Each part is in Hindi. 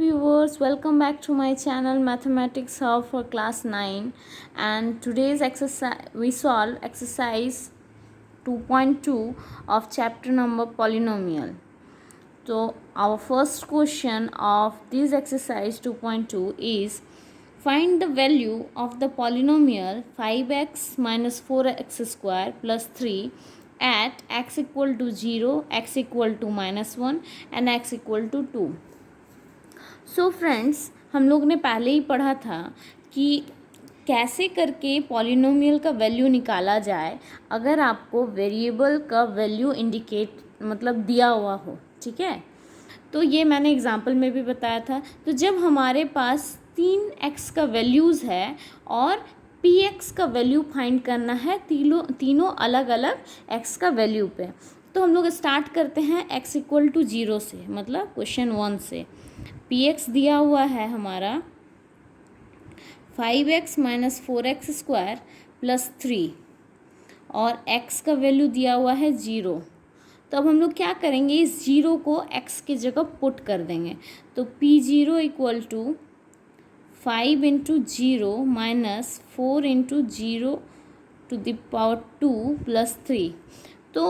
viewers, welcome back to my channel Mathematics Hub for class 9, and today's exercise we solve exercise 2.2 of chapter number polynomial. So our first question of this exercise 2.2 is find the value of the polynomial 5x minus 4x square plus 3 at x equal to 0, x equal to minus 1 and x equal to 2. So friends, हम लोग ने पहले ही पढ़ा था कि कैसे करके पॉलिनोमियल का वैल्यू निकाला जाए अगर आपको वेरिएबल का वैल्यू इंडिकेट मतलब दिया हुआ हो, ठीक है। तो ये मैंने एग्जांपल में भी बताया था। तो जब हमारे पास 3x का वैल्यूज़ है और px का वैल्यू फाइंड करना है तीनों अलग अलग x का वैल्यू पे, तो हम लोग स्टार्ट करते हैं x इक्वल टू 0 से, मतलब क्वेश्चन 1 से। px दिया हुआ है हमारा 5x minus 4x square plus 3 और x का वैल्यू दिया हुआ है 0। तो अब हम लोग क्या करेंगे, इस 0 को x की जगह पुट कर देंगे। तो p0 equal to 5 into 0 minus 4 into 0 to the power 2 plus 3. तो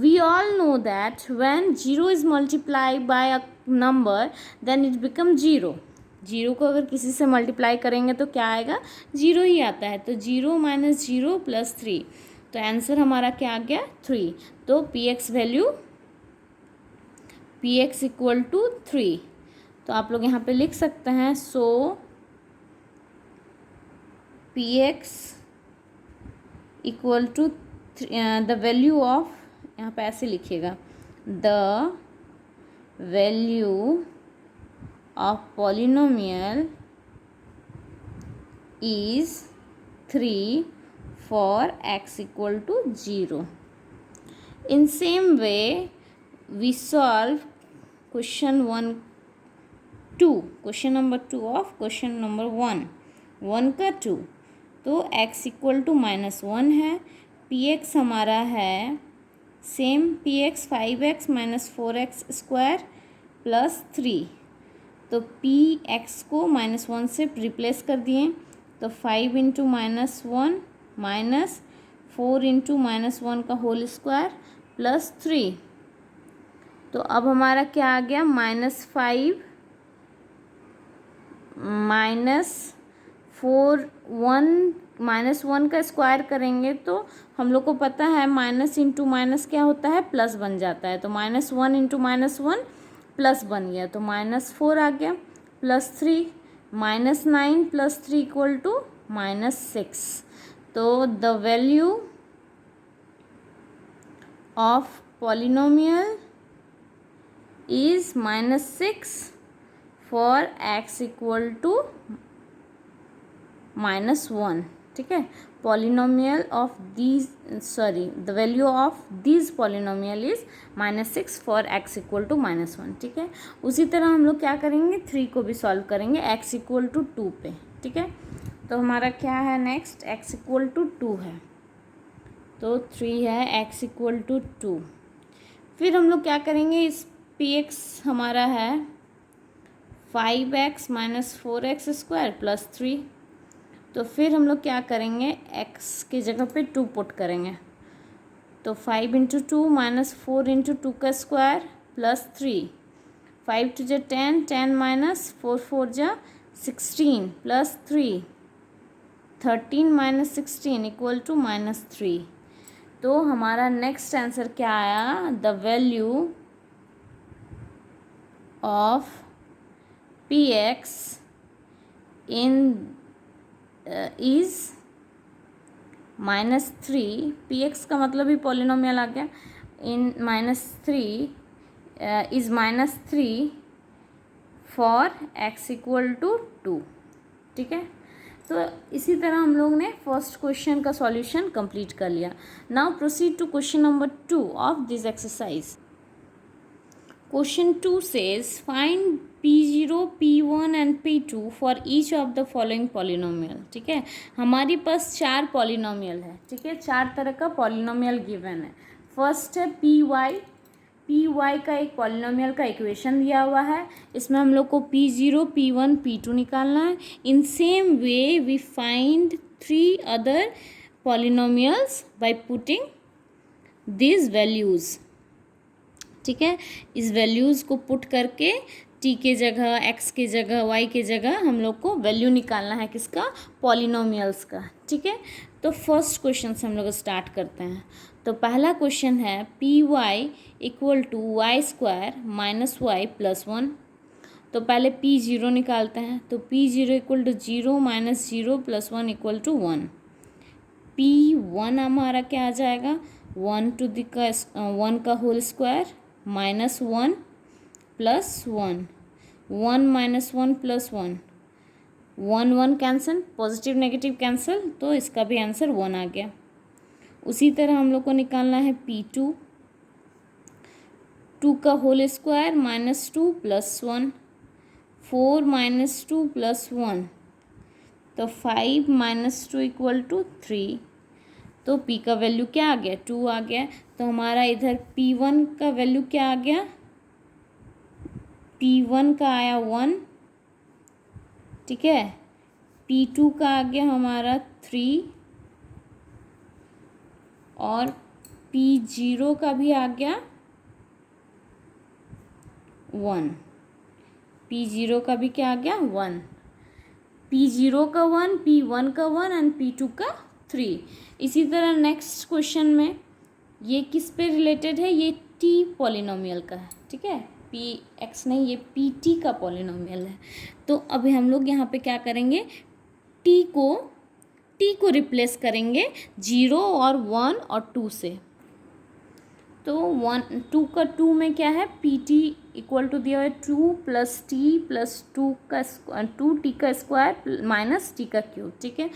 we all know that when 0 is multiplied by a number then it becomes 0. 0 को अगर किसी से मल्टीप्लाई करेंगे तो क्या आएगा, 0 ही आता है। तो 0 माइनस 0 प्लस 3, तो आंसर हमारा क्या आ गया, 3। तो px value px equal to 3। तो आप लोग यहाँ पे लिख सकते हैं, so px equal to the value of, यहाँ पे ऐसे लिखिएगा, the value of polynomial is 3 for x equal to 0। In same way we solve question number 2 of question number 1 का 2। तो x इक्वल टू माइनस 1 है, px हमारा है same px 5x minus 4x square plus 3। तो px को माइनस 1 से रिप्लेस कर दिए, तो 5 into minus 1 minus 4 into minus 1 का होल स्क्वायर प्लस 3। तो अब हमारा क्या आ गया, माइनस 5 माइनस 4 माइनस 1 का स्क्वायर करेंगे तो हम लोग को पता है माइनस इंटू माइनस क्या होता है, प्लस बन जाता है। तो माइनस 1 इंटू माइनस 1 प्लस बन गया, तो माइनस 4 आ गया plus 3, minus 9 plus 3 equal to minus 6। तो the value of polynomial is minus 6 for x equal to minus 1, ठीक है। Polynomial of these the value of these polynomial is minus 6 for x equal to minus 1, ठीक है। उसी तरह हम लोग क्या करेंगे, 3 को भी सॉल्व करेंगे x इक्वल टू 2 पे, ठीक है। तो हमारा क्या है नेक्स्ट, x इक्वल टू 2 है, तो 3 है x इक्वल टू 2। फिर हम लोग क्या करेंगे, इस px हमारा है 5x minus 4x square plus 3। तो फिर हम लोग क्या करेंगे, x की जगह पे 2 पुट करेंगे। तो 5 इंटू 2 माइनस 4 इंटू 2 का स्क्वायर प्लस 3, 5 टू जा 10, 10 माइनस 4 4 जा 16 plus 3, 13 minus 16 equal to minus 3। तो हमारा नेक्स्ट आंसर क्या आया, the value of px in is minus 3। px का मतलब ही पॉलिनोमियल आ गया, in minus 3 is minus 3 for x equal to 2, ठीक है। तो इसी तरह हम लोग ने फर्स्ट क्वेश्चन का सॉल्यूशन कंप्लीट कर लिया। Now proceed to question number 2 of this exercise. Question 2 says find p0, p1 and p2 for each of the following polynomial, ठीक है। हमारे पास 4 पॉलिनोमियल है, ठीक है, 4 तरह का पॉलिनोमियल गिवन है। फर्स्ट है py पी वाई का एक पॉलिनोमियल का इक्वेशन दिया हुआ है, इसमें हम लोग को P0, P1, P2 निकालना है। In same way we find 3 other polynomials by putting this values. ठीक है, इस वैल्यूज़ को पुट करके टी के जगह, एक्स के जगह, वाई के जगह हम लोग को वैल्यू निकालना है किसका, पॉलिनोमियल्स का। ठीक है, तो फर्स्ट क्वेश्चन से हम लोग स्टार्ट करते हैं। तो पहला क्वेश्चन है P Y equal to Y square minus Y plus 1। तो पहले P0 निकालते हैं। तो P0 equal to 0 minus 0 plus 1 equal to 1। P1 हमारा क्या आ जाएगा, 1 का whole square minus 1 plus 1, 1 minus 1 plus 1, 1 cancel, positive negative cancel, तो इसका भी आंसर 1 आ गया। उसी तरह हम लोग को निकालना है P2, 2 का whole square minus 2 plus 1, 4 minus 2 plus 1, तो 5 माइनस 2 इक्वल टू 3। तो P का वैल्यू क्या आ गया, 2 आ गया। तो हमारा इधर P1 का वैल्यू क्या आ गया, P1 का आया 1। ठीक है, P2 का आ गया हमारा 3 और P0 का भी आ गया 1। P0 का भी क्या आ गया, 1। P0 का 1, P1 का 1 एंड P2 का 3। इसी तरह नेक्स्ट क्वेश्चन में ये किस पे रिलेटेड है, ये T पॉलिनोमियल का है। ठीक है, Px नहीं, ये Pt का पॉलिनोमियल है। तो अभी हम लोग यहाँ पे क्या करेंगे, T को रिप्लेस करेंगे 0 और 1 और 2 से। तो 2 का 2 में क्या है, Pt इक्वल टू दिया हुआ है 2 प्लस टी प्लस 2t का स्क्वायर माइनस टी का क्यूब। ठीक है,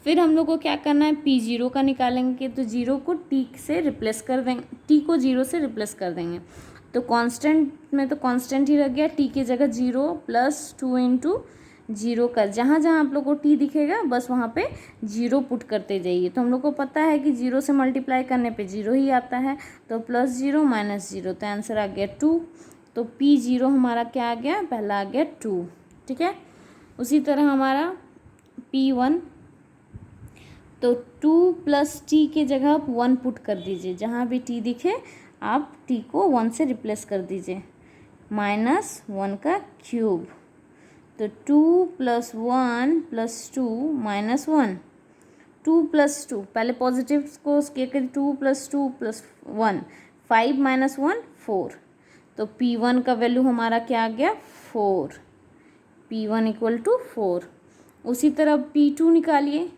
फिर हम लोग को क्या करना है, P0 का निकालेंगे। तो 0 को t से रिप्लेस कर देंगे, t को 0 से रिप्लेस कर देंगे। तो कांस्टेंट में तो कांस्टेंट ही रह गया, t की जगह 0 प्लस 2 इंटू 0 का जहाँ जहाँ आप लोग को t दिखेगा बस वहाँ पे 0 पुट करते जाइए। तो हम लोग को पता है कि 0 से मल्टीप्लाई करने पे 0 ही आता है। तो प्लस 0 माइनस 0, तो आंसर आ गया 2। तो P0 हमारा क्या आ गया, पहला आ गया 2। ठीक है, उसी तरह हमारा P1, तो 2 प्लस टी के जगह आप 1 पुट कर दीजिए, जहाँ भी t दिखे आप t को 1 से रिप्लेस कर दीजिए, माइनस 1 का क्यूब। तो 2 प्लस 1 प्लस 2 माइनस 1, 2 प्लस 2, पहले पॉजिटिव को उसके करिए, 2 प्लस 2 प्लस 1, 5 माइनस 1 4। तो P1 का वैल्यू हमारा क्या आ गया, 4। P1 equal to 4। उसी तरह P2 निकालिए।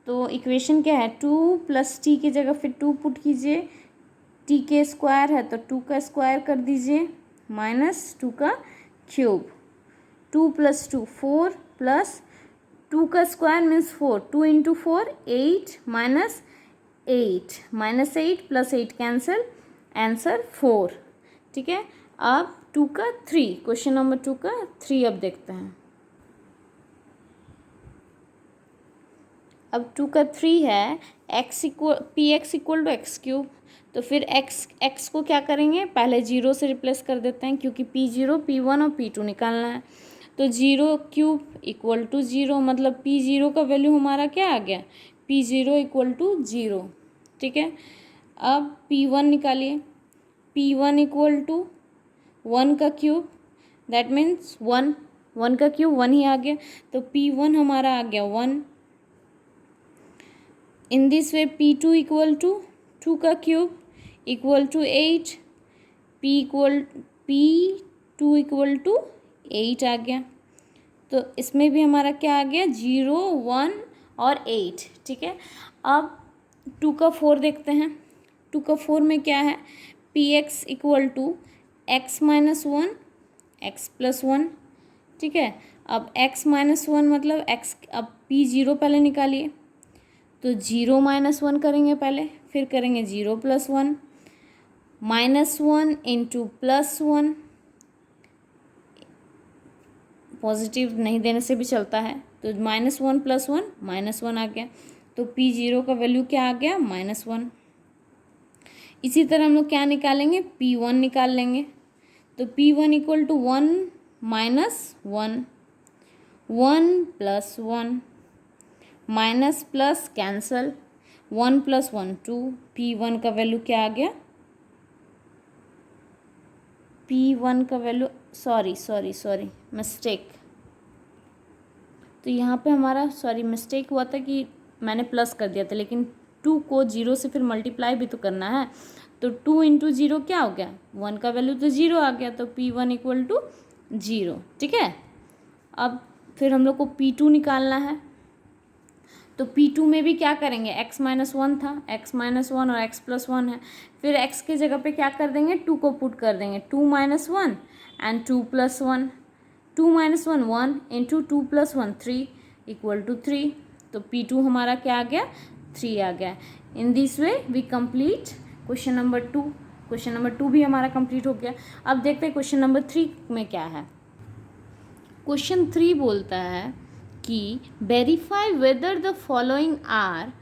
तो इक्वेशन क्या है, 2 प्लस टी की जगह फिर 2 पुट कीजिए, टी के स्क्वायर है तो 2 का स्क्वायर कर दीजिए माइनस 2 का क्यूब। 2 प्लस 2 4 प्लस 2 का square means 4, 2 into 4 8 minus 8 plus 8 cancel, answer 4। ठीक है, अब 2 का 3, क्वेश्चन नंबर 2 का 3 अब देखते हैं। अब 2 का 3 है Px equal to x cube. तो फिर x को क्या करेंगे, पहले 0 से रिप्लेस कर देते हैं क्योंकि P0, P1 और P2 निकालना है। तो 0 क्यूब इक्वल टू 0, मतलब P0 का वैल्यू हमारा क्या आ गया, P0 इक्वल टू 0। ठीक है, अब P1 निकालिए। P1 इक्वल टू 1 का क्यूब, दैट मीन्स 1 का क्यूब 1 ही आ गया। तो P1 हमारा आ गया 1। In this way P2 equal to 2 का cube equal to 8, P2 equal to 8 आ गया। तो इसमें भी हमारा क्या आ गया, 0 1 और 8। ठीक है, अब 2 का 4 देखते हैं। 2 का 4 में क्या है, Px equal to x minus 1 x plus 1। ठीक है, अब x माइनस 1 मतलब x, अब P0 पहले निकालिए। तो 0 माइनस 1 करेंगे पहले, फिर करेंगे 0 plus 1, minus 1 into plus 1, positive नहीं देने से भी चलता है। तो माइनस 1 प्लस 1 माइनस 1 आ गया। तो P0 का वैल्यू क्या आ गया, -1। इसी तरह हम लोग क्या निकालेंगे, P1 निकाल लेंगे। तो P1 equal to 1 minus 1, 1 plus 1, minus plus cancel, 1 plus 1 2, P1 का वैल्यू क्या आ गया, P1 का वैल्यू सॉरी मिस्टेक। तो यहाँ पे हमारा मिस्टेक हुआ था कि मैंने प्लस कर दिया था, लेकिन 2 को 0 से फिर मल्टीप्लाई भी तो करना है। तो 2 इंटू 0 क्या हो गया, 1 का वैल्यू तो 0 आ गया, तो P1 इक्वल टू 0। ठीक है, अब फिर हम लोग को P2 निकालना है। तो P2 में भी क्या करेंगे, x माइनस 1 था, x माइनस 1 और x प्लस 1 है। फिर x के जगह पे क्या कर देंगे, 2 को पुट कर देंगे, 2 minus 1 and 2 plus 1, 2 minus 1 1 into 2 plus 1 3 equal to 3। तो P2 हमारा क्या आ गया, 3 आ गया। In this way we complete question number 2। Question number 2 भी हमारा कंप्लीट हो गया। अब देखते हैं क्वेश्चन नंबर 3 में क्या है। क्वेश्चन 3 बोलता है कि verify whether the following are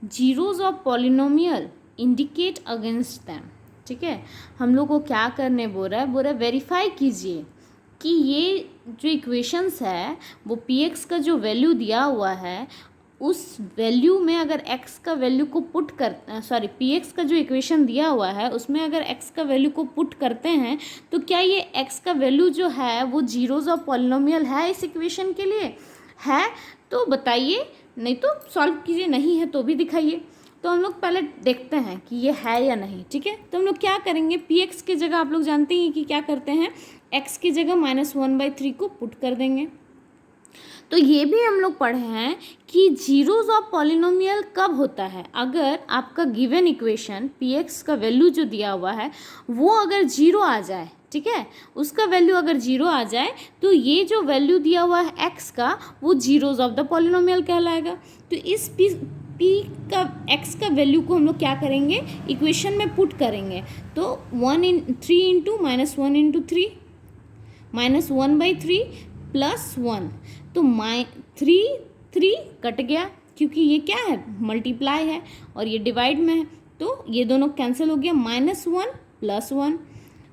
zeros of polynomial indicate against them. ठीक है, हम लोग को क्या करने बोल रहा है, वेरीफाई कीजिए कि ये जो इक्वेशंस है वो px का जो वैल्यू दिया हुआ है उस वैल्यू में अगर x का वैल्यू को पुट कर px का जो इक्वेशन दिया हुआ है उसमें अगर x का वैल्यू को पुट करते हैं तो क्या ये x का वैल्यू जो है वो जीरोज ऑफ पॉलिनोमियल है इस इक्वेशन के लिए है, तो बताइए, नहीं तो सॉल्व कीजिए, नहीं है तो भी दिखाइए। तो हम लोग पहले देखते हैं कि ये है या नहीं। ठीक है, तो हम लोग क्या करेंगे, px की जगह आप लोग जानते हैं कि क्या करते हैं, x की जगह -1/3 को पुट कर देंगे। तो ये भी हम लोग पढ़े हैं कि जीरोज ऑफ पॉलिनोमियल कब होता है, अगर आपका गिवन इक्वेशन px का वैल्यू जो दिया हुआ है वो अगर 0 आ जाए। ठीक है, उसका वैल्यू अगर 0 आ जाए तो ये जो वैल्यू दिया हुआ है x का वो जीरोज ऑफ द पॉलिनोमियल कहलाएगा। तो इस x का वैल्यू को हम लोग क्या करेंगे, इक्वेशन में पुट करेंगे। तो 3 इंटू -1 इंटू 3 -1/3 प्लस 1, तो 3 कट गया क्योंकि ये क्या है, मल्टीप्लाई है और ये डिवाइड में है, तो ये दोनों कैंसिल हो गया। -1 प्लस 1,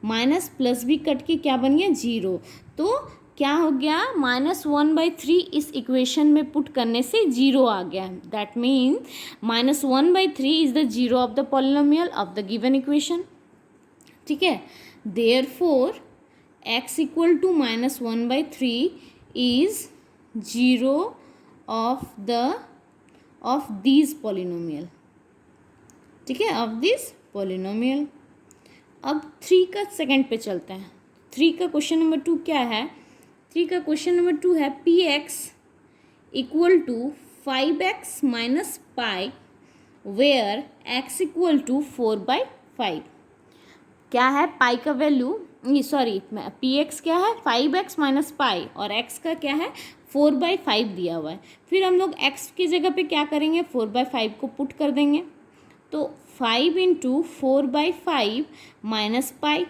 माइनस प्लस भी कट के क्या बन गया, 0। तो क्या हो गया, -1/3 इस इक्वेशन में पुट करने से 0 आ गया। That mean -1/3 is the zero of the polynomial of the given equation. ठीक है, therefore x equal to -1/3 is zero of this polynomial. ठीक है, ऑफ दिस पॉलिनोमियल। अब 3 का सेकंड पे चलते हैं। 3 का क्वेश्चन नंबर 2 क्या है, 3 का क्वेश्चन नंबर 2 है px equal to 5x minus pi where x equal to 4/5। क्या है, पाई का वैल्यू px क्या है, 5x माइनस पाई और x का क्या है, 4/5 दिया हुआ है। फिर हम लोग x की जगह पे क्या करेंगे, 4/5 को पुट कर देंगे। तो 5 इंटू 4/5 माइनस पाई,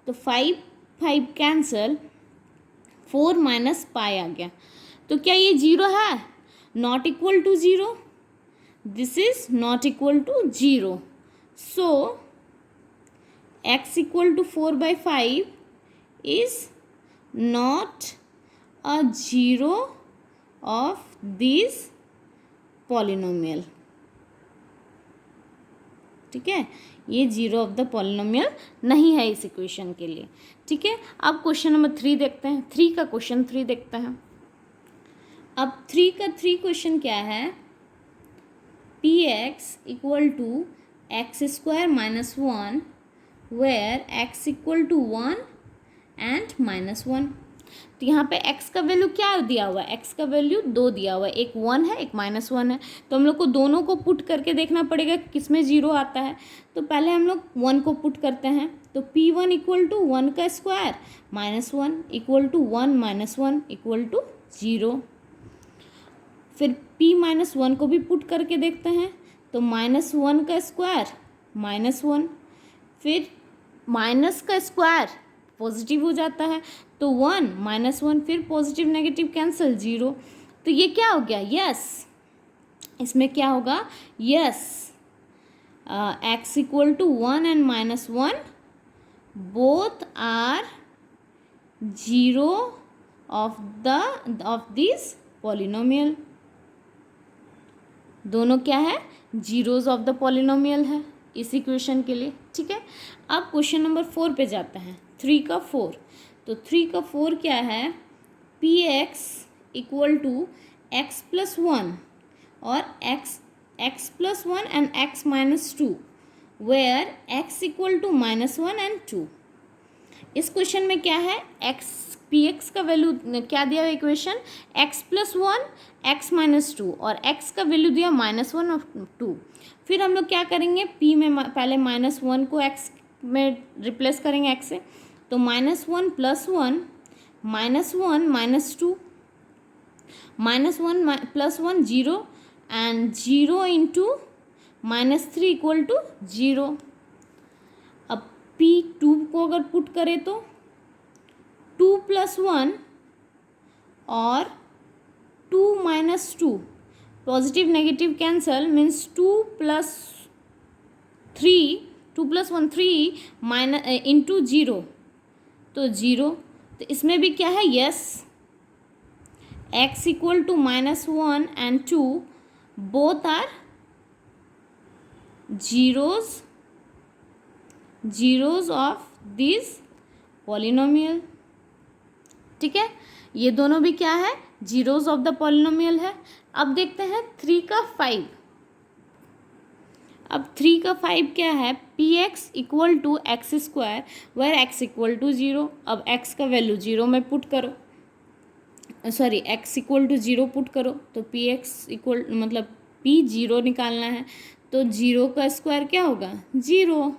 तो 5 कैंसल, 4 माइनस पाई आ गया। तो क्या ये 0 है, not equal to 0, this is not equal to 0। So x equal to 4/5 is not a zero of this polynomial. ठीक है, ये जीरो ऑफ द पॉलिनोमियल नहीं है इस इक्वेशन के लिए। ठीक है, अब क्वेश्चन नंबर 3 देखते हैं। 3 का क्वेश्चन 3 देखते हैं। अब 3 का क्वेश्चन क्या है, px equal to x² minus 1 where x equal to 1 and -1। तो यहाँ पे x का वैल्यू क्या दिया हुआ है, x का वैल्यू 2 दिया हुआ है, एक 1 है एक -1 है। तो हम लोग को दोनों को पुट करके देखना पड़ेगा किस में 0 आता है। तो पहले हम लोग 1 को पुट करते हैं। तो p1 इक्वल टू 1 का square -1 equal to 1 -1 equal to 0। फिर p-1 को भी पुट करके देखते हैं। तो -1 का स्क्वायर -1, फिर माइनस का स्क्वायर पॉजिटिव हो जाता है, तो 1 -1, फिर पॉजिटिव नेगेटिव कैंसिल, 0। तो ये क्या हो गया, यस, इसमें क्या होगा, yes, x equal to 1 and minus 1 both are zero of this polynomial. दोनों क्या है, जीरोज ऑफ द पॉलिनोमियल है इस इक्वेशन के लिए. ठीक है, अब क्वेश्चन नंबर 4 पे जाते हैं. 3 का 4. तो 3 का 4 क्या है, P x equal to x plus 1 और x plus 1 and x minus 2 where x equal to minus 1 and 2. इस क्वेश्चन में क्या है, एक्स पी एक्स का वैल्यू क्या दिया हुआ equation, x plus 1 x minus 2 और एक्स का वैल्यू दिया माइनस 1 और 2. फिर हम लोग क्या करेंगे, पी में पहले माइनस 1 को एक्स में रिप्लेस करेंगे एक्स से. तो minus 1 plus 1 minus 1 minus 2 minus 1 plus 1 0 and 0 into minus 3 equal to 0. अब P2 को अगर पुट करें तो 2 प्लस 1 और 2 minus 2, positive negative cancel means 2 plus 1 3 minus into 0 तो 0. तो इसमें भी क्या है, yes x equal to minus 1 and 2 both are zeros of this polynomial. ठीक है, ये दोनों भी क्या है, जीरोज ऑफ द पॉलिनोमियल है. अब देखते हैं 3 का 5. अब 3 का 5 क्या है, P x equal to x square where x equal to 0. अब x का वैल्यू 0 में पुट करो, sorry x equal to 0 put करो. तो पी एक्स इक्वल मतलब p 0 निकालना है, तो 0 का स्क्वायर क्या होगा, 0.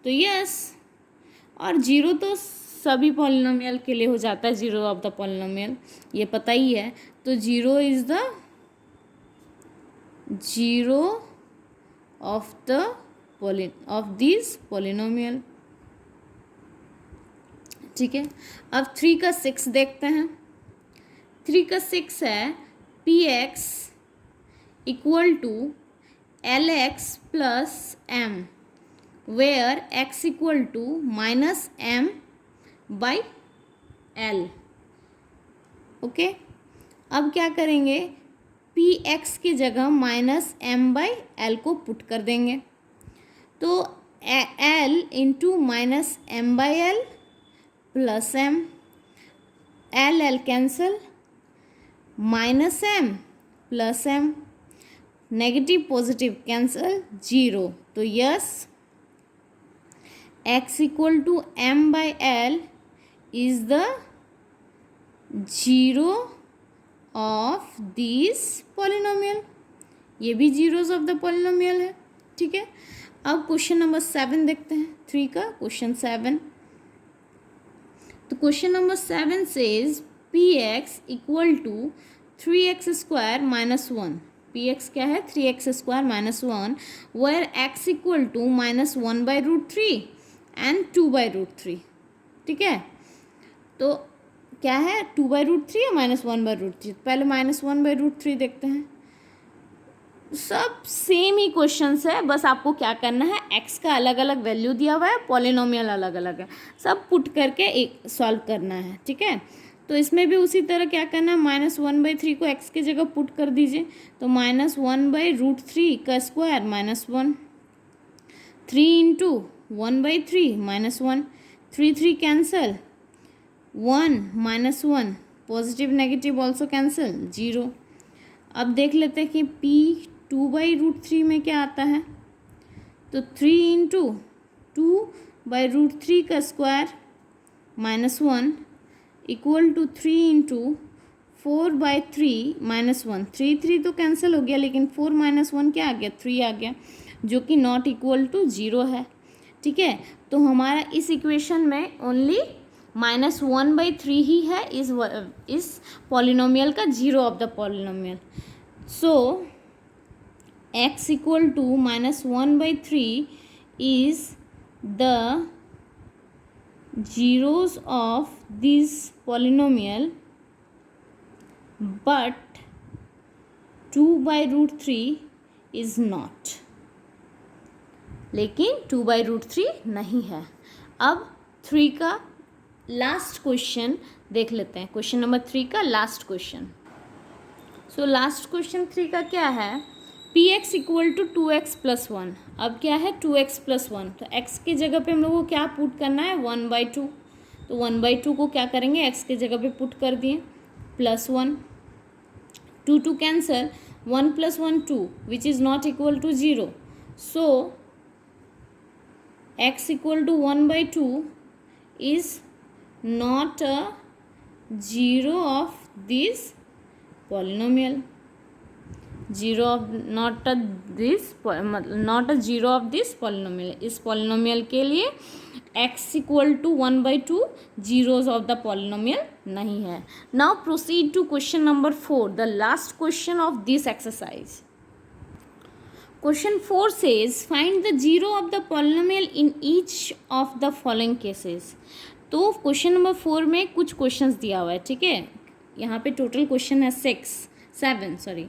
तो यस, और 0 तो सभी पॉलिनोमियल के लिए हो जाता है, जीरो ऑफ द पॉलिनोमियल, ये पता ही है. तो 0 is the zero of this polynomial. ठीक है, अब 3 का 6 देखते हैं. 3 का 6 है P x equal to L x plus M where x equal to minus M by L. Okay, अब क्या करेंगे, पी एक्स की जगह माइनस एम बाई एल को पुट कर देंगे. तो L into minus M by L plus M, L cancel, minus M plus M, negative positive cancel, 0. तो yes, x equal to M by L is the zero of this polynomial. ये भी जीरोज ऑफ द पॉलिनोमियल है. ठीक है, अब क्वेश्चन नंबर 7 देखते हैं. 3 का क्वेश्चन 7. तो question number 7 says P x equal to 3x square minus 1. P x क्या है, 3x square minus 1 where x equal to minus 1 by root 3 and 2 by root 3. ठीक है, तो क्या है, 2 बाई रूट 3 या माइनस 1 बाई रूट 3. पहले माइनस 1 बाई रूट 3 देखते हैं. सब सेम ही क्वेश्चंस है, बस आपको क्या करना है, x का अलग अलग वैल्यू दिया हुआ है, पॉलिनोमियल अलग अलग है, सब पुट करके एक सॉल्व करना है. ठीक है, तो इसमें भी उसी तरह क्या करना है, माइनस 1/3 को x की जगह पुट कर दीजिए. तो माइनस 1/√3 का square minus 1, 3 into 1/3 minus 1, 3 cancel, 1 minus 1, positive negative also cancel, 0. अब देख लेते हैं कि p 2/√3 में क्या आता है. तो 3 इंटू 2/√3 का square minus 1 equal to 3 into 4/3 minus 1. 3 तो कैंसिल हो गया, लेकिन 4 माइनस 1 क्या आ गया, 3 आ गया, जो कि नॉट इक्वल टू 0 है. ठीक है, तो हमारा इस इक्वेशन में ओनली माइनस 1/3 ही है इस पॉलिनोमियल का, zero of the polynomial. So x equal to minus 1/3 is the zeros of this polynomial, but 2/√3 is not. लेकिन 2/√3 नहीं है। अब 3 का लास्ट क्वेश्चन देख लेते हैं, क्वेश्चन नंबर 3 का last question. So last question 3 का क्या है, P x equal to 2x+1। अब क्या है 2x+1, तो x की जगह पे हम लोग को क्या पुट करना है 1/2। तो 1/2 को क्या करेंगे x की जगह पे पुट कर दिए, +1, 2 cancel, 1 + 1 2 which is not equal to 0। So x equal to 1/2 is not a zero of this polynomial, not a zero of this polynomial। इस polynomial के लिए x equal to 1/2 zeros of the polynomial नहीं है। Now proceed to question number 4, the last question of this exercise। Question 4 says find the zero of the polynomial in each of the following cases। तो क्वेश्चन नंबर 4 में कुछ क्वेश्चंस दिया हुआ है, ठीक है। यहाँ पे टोटल क्वेश्चन है 7 सॉरी।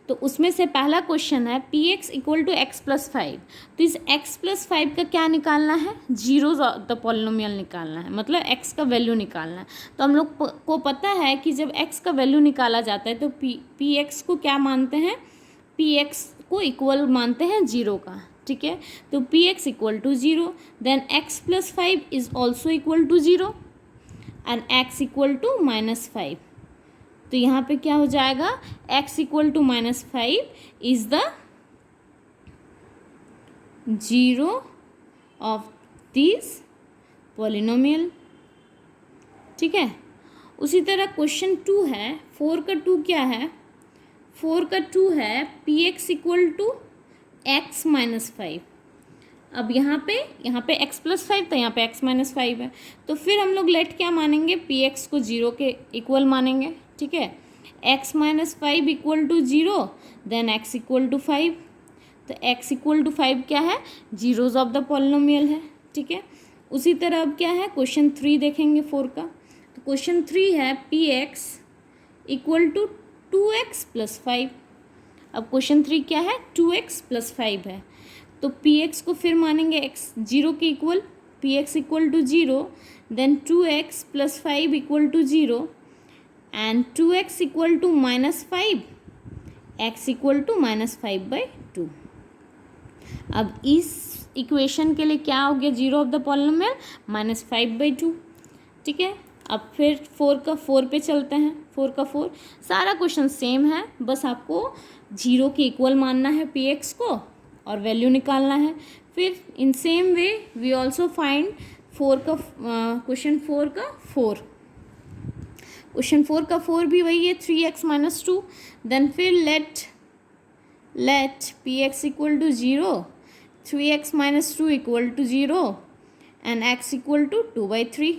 तो उसमें से पहला क्वेश्चन है P x equal to x+5। तो इस x+5 का क्या निकालना है, जीरोज ऑफ द पॉलिनोमियल निकालना है, मतलब x का वैल्यू निकालना है। तो हम लोग को पता है कि जब x का वैल्यू निकाला जाता है तो पी एक्स को क्या मानते हैं, पी एक्स को इक्वल मानते हैं 0 का, ठीक है। तो P x equal to 0, then x+5 is also equal to 0 and x equal to -5। तो यहाँ पे क्या हो जाएगा, x equal to -5 is the zero of this polynomial, ठीक है। उसी तरह क्वेश्चन 2 है, 4 का 2 क्या है, 4 का 2 है P x equal to x-5। अब यहाँ पे x+5 था, यहाँ पे x-5 है। तो फिर हम लोग लेट क्या मानेंगे, पी एक्स को 0 के इक्वल मानेंगे, ठीक है। x-5 equal to 0, then x equal to 5। तो x इक्वल टू 5 क्या है, जीरोज ऑफ द पॉलिनोमियल है, ठीक है। उसी तरह अब क्या है, क्वेश्चन 3 देखेंगे 4 का। तो क्वेश्चन 3 है P x equal to 2x+5। अब क्वेश्चन 3 क्या है, 2x+5 है। तो पी एक्स को फिर मानेंगे x 0 के equal, P x equal to 0, then 2x+5 equal to 0 and 2x equal to -5, x equal to -5/2। अब इस इक्वेशन के लिए क्या हो गया, जीरो ऑफ द पॉलिनोमियल -5/2, ठीक है। अब फिर 4 पे चलते हैं, 4 का 4 सारा क्वेश्चन सेम है, बस आपको 0 के इक्वल मानना है पी एक्स को और वैल्यू निकालना है। फिर in same way we also find question 4 का 4। क्वेश्चन 4 का 4 भी वही है 3x - 2। देन फिर let P x equal to 0, 3x - 2 equal to 0 and x equal to 2/3,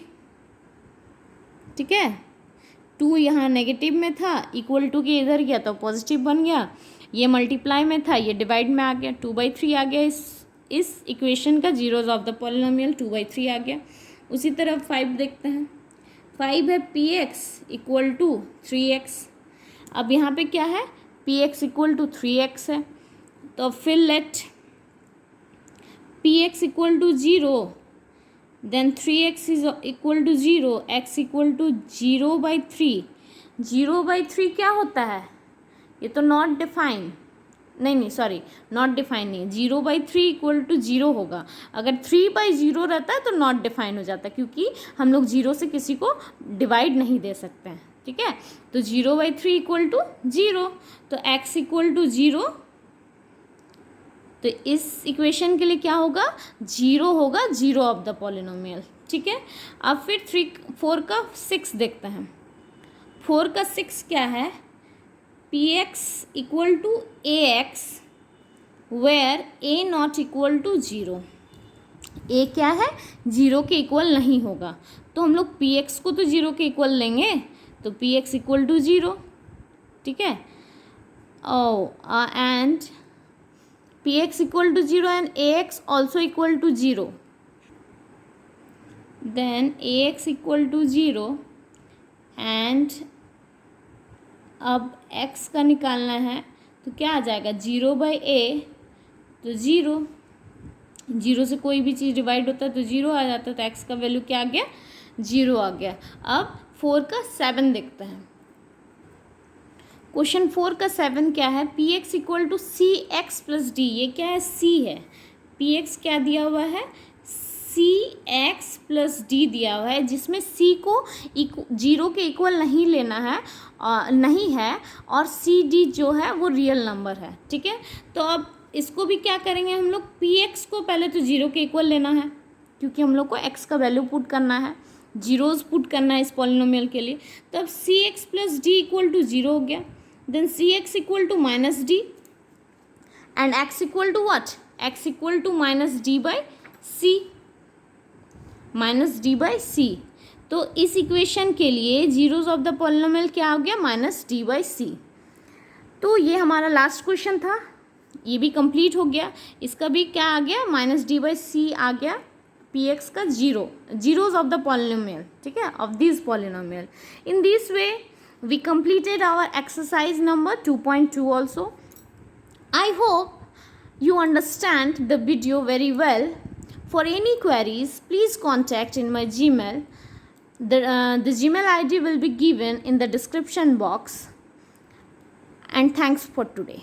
ठीक है। 2 यहाँ नेगेटिव में था, इक्वल टू के इधर गया तो पॉजिटिव बन गया, ये मल्टीप्लाई में था ये डिवाइड में आ गया, 2/3 आ गया। इस इक्वेशन का जीरोज ऑफ द पॉलिनोमियल 2/3 आ गया। उसी तरह 5 देखते हैं, 5 है P x equal to 3x। अब यहाँ पे क्या है, P x equal to 3x है। तो फिर let P x equal to 0, then 3x is equal to 0, x equal to 0/3। 0/3 क्या होता है, ये तो नॉट डिफाइन, नहीं सॉरी नॉट डिफाइन नहीं, 0/3 इक्वल टू 0 होगा। अगर 3/0 रहता है तो नॉट डिफाइन हो जाता है, क्योंकि हम लोग 0 से किसी को डिवाइड नहीं दे सकते हैं, ठीक है। तो 0/3 इक्वल टू 0, तो x इक्वल टू 0। तो इस इक्वेशन के लिए क्या होगा, 0 होगा, जीरो ऑफ द पॉलिनोमियल, ठीक है। अब फिर 4 का 6 देखते हैं। 4 का 6 क्या है, P x equal to a x where a not equal to 0। A क्या है, 0 के इक्वल नहीं होगा, तो हम लोग पी एक्स को तो 0 के इक्वल लेंगे, तो पी एक्स इक्वल टू 0, ठीक है। And P x equal to 0 and a x also equal to 0, then a x equal to 0 and अब x का निकालना है तो क्या आ जाएगा, 0/a तो 0 जीरो से कोई भी चीज़ डिवाइड होता है तो जीरो आ जाता है, तो एक्स का वैल्यू क्या आ गया, जीरो आ गया। अब 4 का 7 देखते हैं। क्वेश्चन 4 का 7 क्या है, P x equal to c x plus d. ये क्या है, सी है। पी एक्स क्या दिया हुआ है, सी एक्स प्लस डी दिया हुआ है, जिसमें सी को जीरो के इक्वल नहीं लेना है, नहीं है, और सी डी जो है वो रियल नंबर है। ठीक है, तो अब इसको भी क्या करेंगे हम लोग, पी एक्स को पहले तो जीरो के इक्वल लेना है, क्योंकि हम लोग को एक्स का वैल्यू पुट करना है, जीरोज पुट करना है इस पॉलिनोमियल के लिए। तो अब C x plus D equal to zero हो गया, then C X equal to minus D and X equal to what, X equal to minus D by C, minus D by C. तो इस इक्वेशन के लिए जीरोज ऑफ द पॉलिनोमियल क्या हो गया, माइनस डी बाई सी। तो ये हमारा लास्ट क्वेश्चन था, ये भी कंप्लीट हो गया। इसका भी क्या आ गया, माइनस डी बाई सी आ गया, पी एक्स का जीरोज ऑफ द पॉलिनोमियल, ठीक है, of this polynomial. In this way we completed our exercise number 2.2 also. I hope you understand the video very well. For any queries, please contact in my Gmail. The Gmail ID will be given in the description box. And thanks for today.